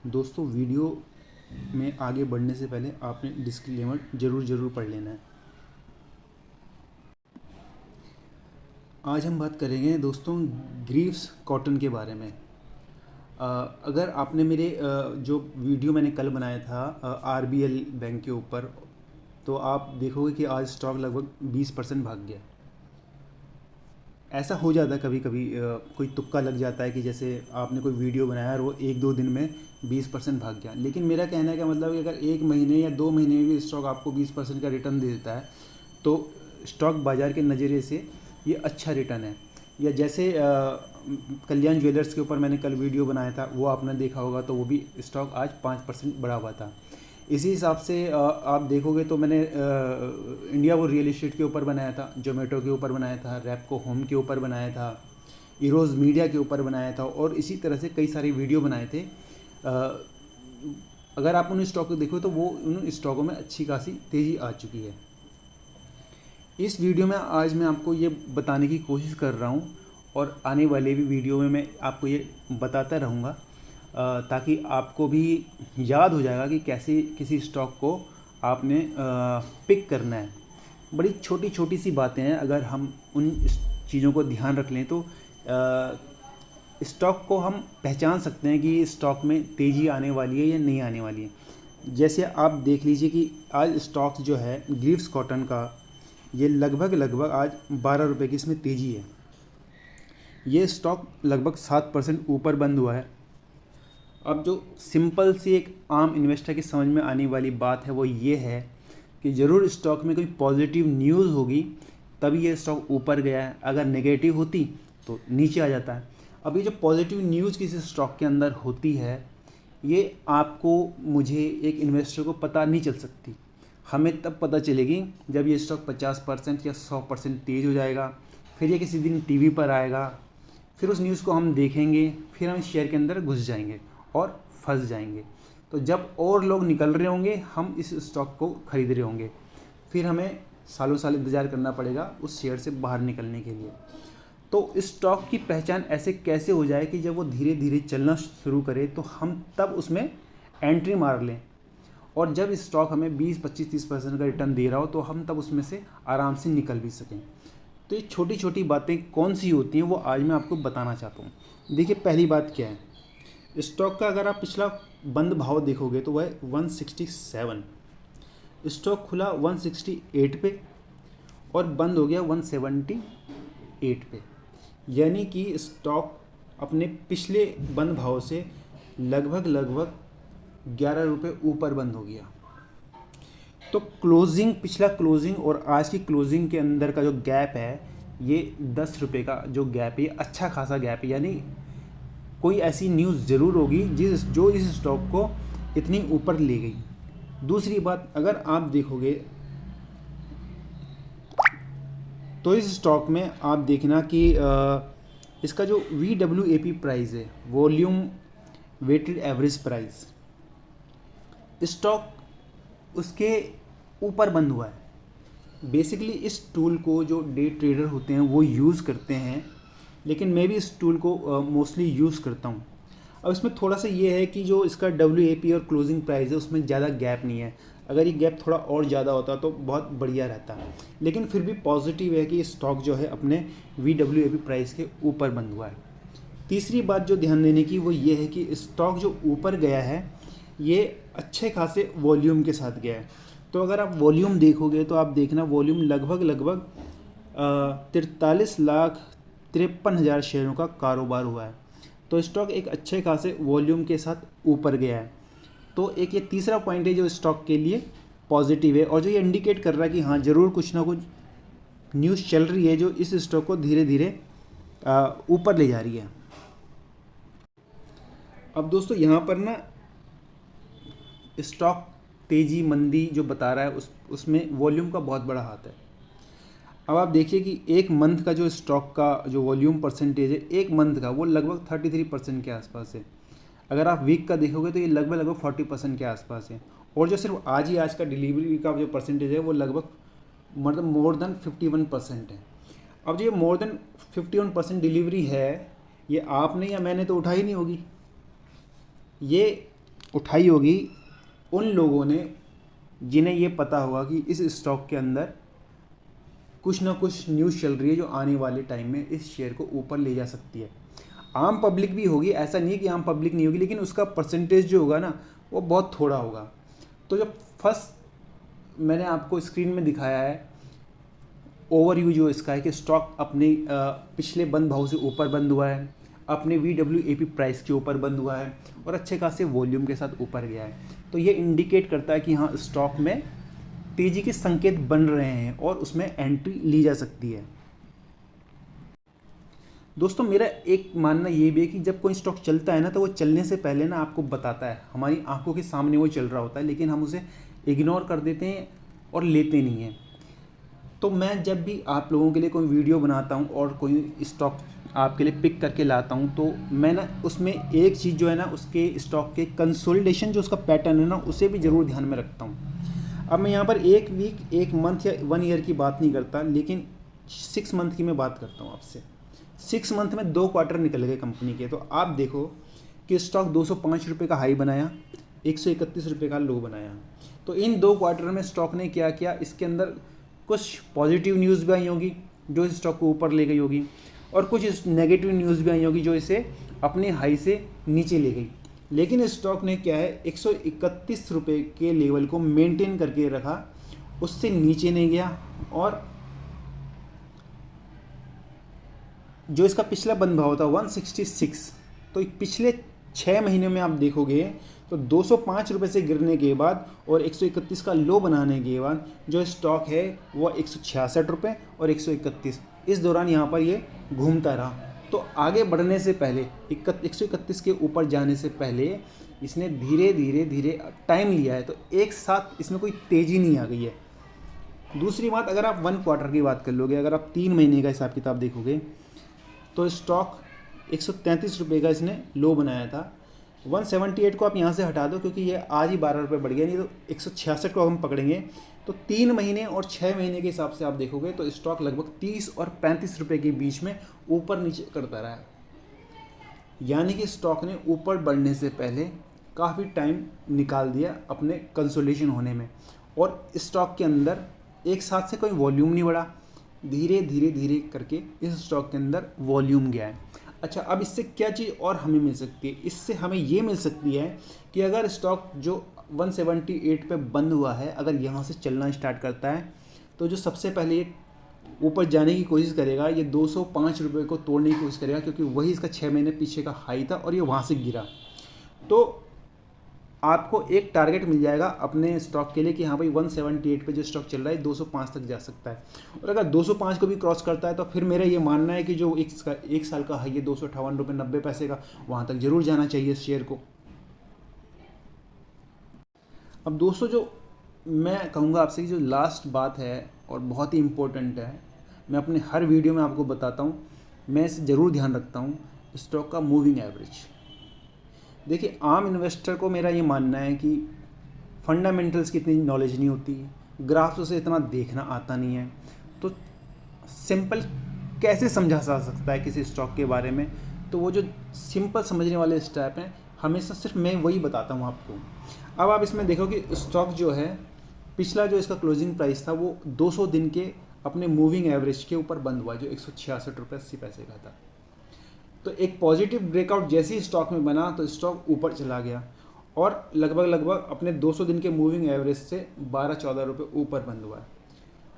दोस्तों, वीडियो में आगे बढ़ने से पहले आपने डिस्क्लेमर ज़रूर पढ़ लेना है। आज हम बात करेंगे दोस्तों ग्रीव्स कॉटन के बारे में। अगर आपने मेरे जो वीडियो मैंने कल बनाया था आरबीएल बैंक के ऊपर, तो आप देखोगे कि आज स्टॉक लगभग 20% भाग गया। ऐसा हो जाता है कभी कभी, कोई तुक्का लग जाता है कि जैसे आपने कोई वीडियो बनाया और वो 1-2 दिन में 20% भाग गया। लेकिन मेरा कहने का मतलब है कि अगर 1 महीने या 2 महीने में भी स्टॉक आपको 20% का रिटर्न दे देता है तो स्टॉक बाज़ार के नज़रिए से ये अच्छा रिटर्न है। या जैसे कल्याण ज्वेलर्स के ऊपर मैंने कल वीडियो बनाया था, वो आपने देखा होगा, तो वो भी स्टॉक आज 5% बढ़ा हुआ था। इसी हिसाब से आप देखोगे तो मैंने इंडिया वो रियल इस्टेट के ऊपर बनाया था, जोमेटो के ऊपर बनाया था, रैपको होम के ऊपर बनाया था, इरोज़ मीडिया के ऊपर बनाया था, और इसी तरह से कई सारे वीडियो बनाए थे। अगर आप उन स्टॉक को देखो तो वो उन स्टॉकों में अच्छी खासी तेज़ी आ चुकी है। इस वीडियो में आज मैं आपको ये बताने की कोशिश कर रहा हूँ, और आने वाले भी वीडियो में मैं आपको ये बताता रहूँगा, ताकि आपको भी याद हो जाएगा कि कैसे किसी स्टॉक को आपने पिक करना है। बड़ी छोटी छोटी सी बातें हैं, अगर हम उन चीज़ों को ध्यान रख लें तो स्टॉक को हम पहचान सकते हैं कि स्टॉक में तेज़ी आने वाली है या नहीं आने वाली है। जैसे आप देख लीजिए कि आज स्टॉक जो है ग्रीव्स कॉटन का, ये लगभग आज 12 रुपये की इसमें तेज़ी है। ये स्टॉक लगभग 7% ऊपर बंद हुआ है। अब जो सिंपल सी एक आम इन्वेस्टर की समझ में आने वाली बात है वो ये है कि ज़रूर स्टॉक में कोई पॉजिटिव न्यूज़ होगी तभी ये स्टॉक ऊपर गया है। अगर नेगेटिव होती तो नीचे आ जाता है। अभी जो पॉजिटिव न्यूज़ किसी स्टॉक के अंदर होती है, ये आपको मुझे एक इन्वेस्टर को पता नहीं चल सकती। हमें तब पता चलेगी जब ये स्टॉक 50% या 100% तेज़ हो जाएगा। फिर ये किसी दिन टीवी पर आएगा, फिर उस न्यूज़ को हम देखेंगे, फिर हम इस शेयर के अंदर घुस जाएंगे और फंस जाएंगे। तो जब और लोग निकल रहे होंगे, हम इस स्टॉक को खरीद रहे होंगे, फिर हमें सालों साल इंतज़ार करना पड़ेगा उस शेयर से बाहर निकलने के लिए। तो इस स्टॉक की पहचान ऐसे कैसे हो जाए कि जब वो धीरे धीरे चलना शुरू करे तो हम तब उसमें एंट्री मार लें, और जब इस स्टॉक हमें 20-25-30% का रिटर्न दे रहा हो तो हम तब उसमें से आराम से निकल भी सकें। तो ये छोटी छोटी बातें कौन सी होती हैं वो आज मैं आपको बताना चाहता हूँ। देखिए, पहली बात क्या है, स्टॉक का अगर आप पिछला बंद भाव देखोगे तो वह है 167। स्टॉक खुला 168 पे और बंद हो गया 178 पे, यानी कि स्टॉक अपने पिछले बंद भाव से लगभग 11 रुपये ऊपर बंद हो गया। तो पिछला क्लोजिंग और आज की क्लोजिंग के अंदर का जो गैप है, ये 10 रुपये का जो गैप है, अच्छा खासा गैप है। यानी कोई ऐसी न्यूज़ ज़रूर होगी जो इस स्टॉक को इतनी ऊपर ले गई। दूसरी बात, अगर आप देखोगे तो इस स्टॉक में आप देखना कि इसका जो VWAP प्राइस है, volume weighted average price, stock उसके ऊपर बंद हुआ है। बेसिकली इस टूल को जो डे ट्रेडर होते हैं वो यूज़ करते हैं, लेकिन मैं भी इस टूल को मोस्टली यूज़ करता हूँ। अब इसमें थोड़ा सा ये है कि जो इसका WAP और क्लोजिंग प्राइस है उसमें ज़्यादा गैप नहीं है। अगर ये गैप थोड़ा और ज़्यादा होता तो बहुत बढ़िया रहता, लेकिन फिर भी पॉजिटिव है कि स्टॉक जो है अपने VWAP प्राइस के ऊपर बंद हुआ है। तीसरी बात जो ध्यान देने की वो ये है कि स्टॉक जो ऊपर गया है ये अच्छे खासे वॉल्यूम के साथ गया है। तो अगर आप वॉल्यूम देखोगे तो आप देखना वॉल्यूम लगभग 43,53,000 शेयरों का कारोबार हुआ है। तो स्टॉक एक अच्छे खासे वॉल्यूम के साथ ऊपर गया है। तो एक ये तीसरा पॉइंट है जो स्टॉक के लिए पॉजिटिव है, और जो ये इंडिकेट कर रहा है कि हाँ ज़रूर कुछ ना कुछ न्यूज़ चल रही है जो इस स्टॉक को धीरे धीरे ऊपर ले जा रही है। अब दोस्तों, यहाँ पर ना स्टॉक तेज़ी मंदी जो बता रहा है उसमें वॉल्यूम का बहुत बड़ा हाथ है। अब आप देखिए कि एक मंथ का जो स्टॉक का जो वॉल्यूम परसेंटेज है एक मंथ का, वो लगभग 33% के आसपास है। अगर आप वीक का देखोगे तो ये लगभग 40% के आसपास है। और जो सिर्फ आज का डिलीवरी का जो परसेंटेज है वो लगभग मतलब मोर देन 51% है। अब जो ये मोर देन 51% डिलीवरी है, ये आपने या मैंने तो उठाई नहीं होगी, ये उठाई होगी उन लोगों ने जिन्हें ये पता होगा कि इस स्टॉक के अंदर कुछ ना कुछ न्यूज़ चल रही है जो आने वाले टाइम में इस शेयर को ऊपर ले जा सकती है। आम पब्लिक भी होगी, ऐसा नहीं है कि आम पब्लिक नहीं होगी, लेकिन उसका परसेंटेज जो होगा ना वो बहुत थोड़ा होगा। तो जब फर्स्ट मैंने आपको स्क्रीन में दिखाया है ओवरव्यू जो इसका है कि स्टॉक अपने पिछले बंद भाव से ऊपर बंद हुआ है, अपने VWAP प्राइस के ऊपर बंद हुआ है और अच्छे खासे वॉल्यूम के साथ ऊपर गया है, तो ये इंडिकेट करता है कि हाँ स्टॉक में तेज़ी के संकेत बन रहे हैं और उसमें एंट्री ली जा सकती है। दोस्तों मेरा एक मानना ये भी है कि जब कोई स्टॉक चलता है ना तो वो चलने से पहले ना आपको बताता है, हमारी आंखों के सामने वो चल रहा होता है, लेकिन हम उसे इग्नोर कर देते हैं और लेते नहीं हैं। तो मैं जब भी आप लोगों के लिए कोई वीडियो बनाता हूँ और कोई स्टॉक आपके लिए पिक करके लाता हूँ, तो मैं ना उसमें एक चीज़ जो है ना उसके स्टॉक के कंसोलिडेशन जो उसका पैटर्न है ना उसे भी ज़रूर ध्यान में रखता हूँ। अब मैं यहाँ पर एक वीक, एक मंथ या 1 ईयर की बात नहीं करता, लेकिन 6 मंथ की मैं बात करता हूँ आपसे। 6 मंथ में 2 क्वार्टर निकल गए कंपनी के, तो आप देखो कि स्टॉक 205 रुपये का हाई बनाया, 131 रुपये का लो बनाया। तो इन 2 क्वार्टर में स्टॉक ने क्या किया, इसके अंदर कुछ पॉजिटिव न्यूज़ भी आई होगी जो इस स्टॉक को ऊपर ले गई होगी और कुछ नेगेटिव न्यूज़ भी आई होगी जो इसे अपने हाई से नीचे ले गई। लेकिन स्टॉक ने क्या है 131 रुपये के लेवल को मेंटेन करके रखा, उससे नीचे नहीं गया और जो इसका पिछला बंद भाव था 166, तो पिछले 6 महीने में आप देखोगे तो 205 रुपये से गिरने के बाद और 131 का लो बनाने के बाद जो स्टॉक है वो 166 रुपये और 131, इस दौरान यहाँ पर ये घूमता रहा। तो आगे बढ़ने से पहले 131 के ऊपर जाने से पहले इसने धीरे धीरे टाइम लिया है, तो एक साथ इसमें कोई तेज़ी नहीं आ गई है। दूसरी बात, अगर आप 1 क्वार्टर की बात कर लोगे, अगर आप 3 महीने का हिसाब किताब देखोगे तो स्टॉक 133 रुपये का इसने लो बनाया था। 178 को आप यहाँ से हटा दो क्योंकि ये आज ही 12 रुपये बढ़ गया, नहीं तो 166 को हम पकड़ेंगे तो 3 महीने और 6 महीने के हिसाब से आप देखोगे तो स्टॉक लगभग 30 और 35 रुपये के बीच में ऊपर नीचे करता रहा है। यानी कि स्टॉक ने ऊपर बढ़ने से पहले काफ़ी टाइम निकाल दिया अपने कंसोलिडेशन होने में, और स्टॉक के अंदर एक साथ से कोई वॉल्यूम नहीं बढ़ा, धीरे धीरे करके इस स्टॉक के अंदर वॉल्यूम गया है। अच्छा, अब इससे क्या चीज़ और हमें मिल सकती है? इससे हमें ये मिल सकती है कि अगर स्टॉक जो 178 पे बंद हुआ है अगर यहाँ से चलना स्टार्ट करता है तो जो सबसे पहले ये ऊपर जाने की कोशिश करेगा ये 205 रुपये को तोड़ने की कोशिश करेगा, क्योंकि वही इसका 6 महीने पीछे का हाई था और ये वहाँ से गिरा। तो आपको एक टारगेट मिल जाएगा अपने स्टॉक के लिए कि हाँ भाई 178 पे जो स्टॉक चल रहा है 205 तक जा सकता है, और अगर 205 को भी क्रॉस करता है तो फिर मेरा ये मानना है कि जो एक साल का हाई है 258 रुपये 90 पैसे का, वहाँ तक जरूर जाना चाहिए इस शेयर को। अब दोस्तों जो मैं कहूँगा आपसे कि जो लास्ट बात है और बहुत ही इम्पोर्टेंट है, मैं अपने हर वीडियो में आपको बताता हूँ, मैं इसे ज़रूर ध्यान रखता हूँ, स्टॉक का मूविंग एवरेज। देखिए, आम इन्वेस्टर को मेरा ये मानना है कि फंडामेंटल्स की इतनी नॉलेज नहीं होती, ग्राफ्स उसे इतना देखना आता नहीं है, तो सिंपल कैसे समझा जा सकता है किसी स्टॉक के बारे में? तो वो जो सिंपल समझने वाले स्टेप हैं हमेशा सिर्फ मैं वही बताता हूँ आपको। अब आप इसमें देखो कि स्टॉक जो है पिछला जो इसका क्लोजिंग प्राइस था वो 200 दिन के अपने मूविंग एवरेज के ऊपर बंद हुआ, जो 166 रुपये 80 पैसे का था। तो एक पॉजिटिव ब्रेकआउट जैसे ही स्टॉक में बना तो स्टॉक ऊपर चला गया और लगभग अपने 200 दिन के मूविंग एवरेज से 12-14 रुपये ऊपर बंद हुआ है।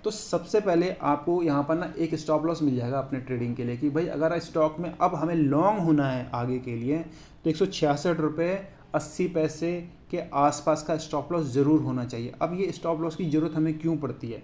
तो सबसे पहले आपको यहाँ पर ना एक स्टॉप लॉस मिल जाएगा अपने ट्रेडिंग के लिए कि भाई अगर स्टॉक में अब हमें लॉन्ग होना है आगे के लिए तो 166 रुपये 80 पैसे के आसपास का स्टॉप लॉस ज़रूर होना चाहिए। अब ये स्टॉप लॉस की ज़रूरत हमें क्यों पड़ती है?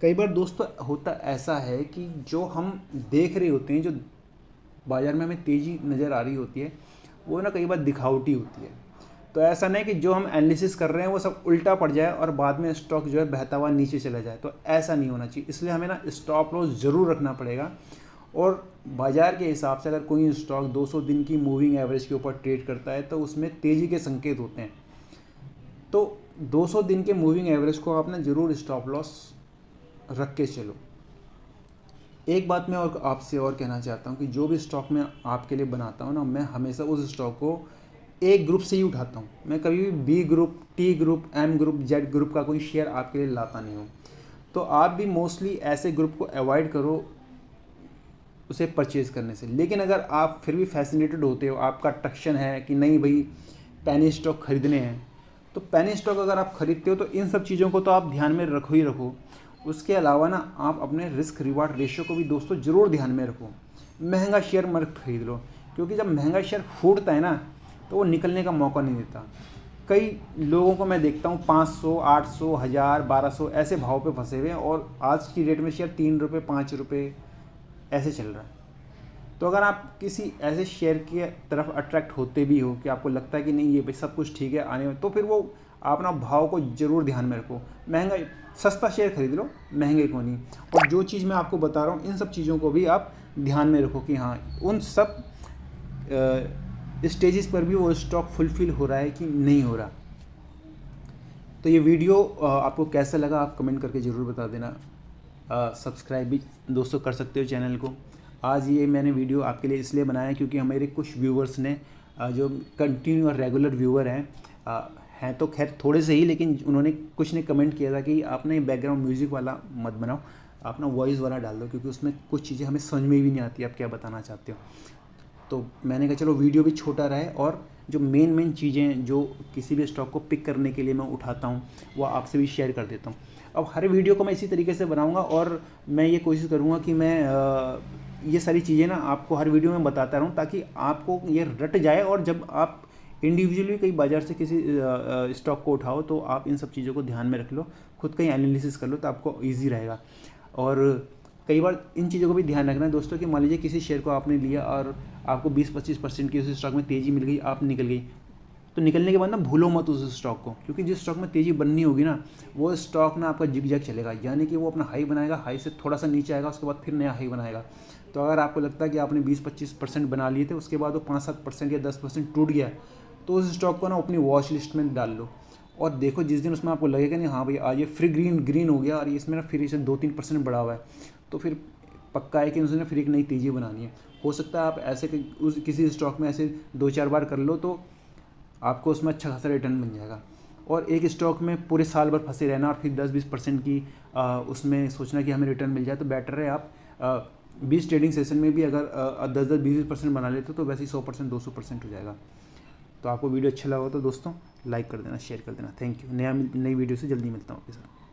कई बार दोस्तों होता ऐसा है कि जो हम देख रहे होते हैं, जो बाज़ार में हमें तेज़ी नज़र आ रही होती है, वो ना कई बार दिखावटी होती है। तो ऐसा नहीं कि जो हम एनालिसिस कर रहे हैं वो सब उल्टा पड़ जाए और बाद में स्टॉक जो है बहता हुआ नीचे चला जाए, तो ऐसा नहीं होना चाहिए। इसलिए हमें ना स्टॉप लॉस ज़रूर रखना पड़ेगा, और बाज़ार के हिसाब से अगर कोई स्टॉक 200 दिन की मूविंग एवरेज के ऊपर ट्रेड करता है तो उसमें तेज़ी के संकेत होते हैं। तो 200 दिन के मूविंग एवरेज को आप ना ज़रूर स्टॉप लॉस रख के चलो। एक बात मैं और आपसे और कहना चाहता हूँ कि जो भी स्टॉक मैं आपके लिए बनाता हूँ ना, मैं हमेशा उस स्टॉक को ए ग्रुप से ही उठाता हूँ। मैं कभी भी B group, T group, M group, Z group का कोई शेयर आपके लिए लाता नहीं हूँ। तो आप भी मोस्टली ऐसे ग्रुप को अवॉइड करो उसे परचेज़ करने से। लेकिन अगर आप फिर भी फैसिनेटेड होते हो, आपका अट्रैक्शन है कि नहीं भाई पेनी स्टॉक खरीदने हैं, तो पेनी स्टॉक अगर आप खरीदते हो तो इन सब चीज़ों को तो आप ध्यान में रखो ही रखो। उसके अलावा ना आप अपने रिस्क रिवार्ड रेशियो को भी दोस्तों ज़रूर ध्यान में रखो। महंगा शेयर मत खरीद लो, क्योंकि जब महंगा शेयर फूटता है ना तो वो निकलने का मौका नहीं देता। कई लोगों को मैं देखता हूँ 500, 800, 1000, 1200 ऐसे भाव पे फंसे हुए हैं, और आज की डेट में शेयर 3 रुपये, 5 रुपये ऐसे चल रहा है। तो अगर आप किसी ऐसे शेयर की तरफ अट्रैक्ट होते भी हो कि आपको लगता है कि नहीं ये भाई सब कुछ ठीक है आने में, तो फिर वो आप ना भाव को ज़रूर ध्यान में रखो। महंगा सस्ता शेयर खरीद लो, महंगे को नहीं। और जो चीज़ मैं आपको बता रहा हूँ इन सब चीज़ों को भी आप ध्यान में रखो कि हाँ उन सब स्टेजेस पर भी वो स्टॉक फुलफिल हो रहा है कि नहीं हो रहा। तो ये वीडियो आपको कैसा लगा आप कमेंट करके ज़रूर बता देना। सब्सक्राइब भी दोस्तों कर सकते हो चैनल को। आज ये मैंने वीडियो आपके लिए इसलिए बनाया क्योंकि हमारे कुछ व्यूवर्स ने जो कंटिन्यू और रेगुलर व्यूवर हैं तो खैर थोड़े से ही, लेकिन उन्होंने कुछ ने कमेंट किया था कि आपने बैकग्राउंड म्यूज़िक वाला मत बनाओ, आप ना वॉइस वाला डाल दो, क्योंकि उसमें कुछ चीज़ें हमें समझ में भी नहीं आती आप क्या बताना चाहते हो। तो मैंने कहा चलो वीडियो भी छोटा रहे और जो मेन चीज़ें जो किसी भी स्टॉक को पिक करने के लिए मैं उठाता हूँ वो आपसे भी शेयर कर देता हूँ। अब हर वीडियो को मैं इसी तरीके से बनाऊँगा और मैं ये कोशिश करूँगा कि मैं ये सारी चीज़ें ना आपको हर वीडियो में बताता रहूँ, ताकि आपको ये रट जाए, और जब आप इंडिविजुअली कहीं बाज़ार से किसी स्टॉक को उठाओ तो आप इन सब चीज़ों को ध्यान में रख लो, खुद का ही एनालिसिस कर लो, तो आपको ईजी रहेगा। और कई बार इन चीज़ों को भी ध्यान रखना है दोस्तों कि मान लीजिए किसी शेयर को आपने लिया और आपको 20-25% की उस स्टॉक में तेज़ी मिल गई, आप निकल गई, तो निकलने के बाद ना भूलो मत उस स्टॉक को, क्योंकि जिस स्टॉक में तेज़ी बननी होगी ना वो स्टॉक ना आपका जिग-जैग चलेगा, यानी कि वो अपना हाई बनाएगा, हाई से थोड़ा सा नीचे आएगा, उसके बाद फिर नया हाई बनाएगा। तो अगर आपको लगता है कि आपने 20-25% बना लिए थे, उसके बाद वो 5-7% या 10% टूट गया, तो उस स्टॉक को ना अपनी वॉच लिस्ट में डाल लो और देखो जिस दिन उसमें आपको लगेगा नहीं हाँ भाई आज ये फिर ग्रीन हो गया और इसमें ना फिर इसे 2-3% बढ़ा हुआ है, तो फिर पक्का है कि उसने फिर एक नई तेज़ी बनानी है। हो सकता है आप ऐसे किसी स्टॉक में ऐसे 2-4 बार कर लो तो आपको उसमें अच्छा खासा रिटर्न बन जाएगा। और एक स्टॉक में पूरे साल भर फंसे रहना और फिर 10-20% की उसमें सोचना कि हमें रिटर्न मिल जाए, तो बेटर है आप 20 ट्रेडिंग सेशन में भी अगर 10-20% बना लेते हो तो वैसे ही 100%, 200% हो जाएगा। तो आपको वीडियो अच्छा लगा तो दोस्तों लाइक कर देना, शेयर कर देना। Thank you. नई वीडियो से जल्दी मिलता हूँ आपके साथ।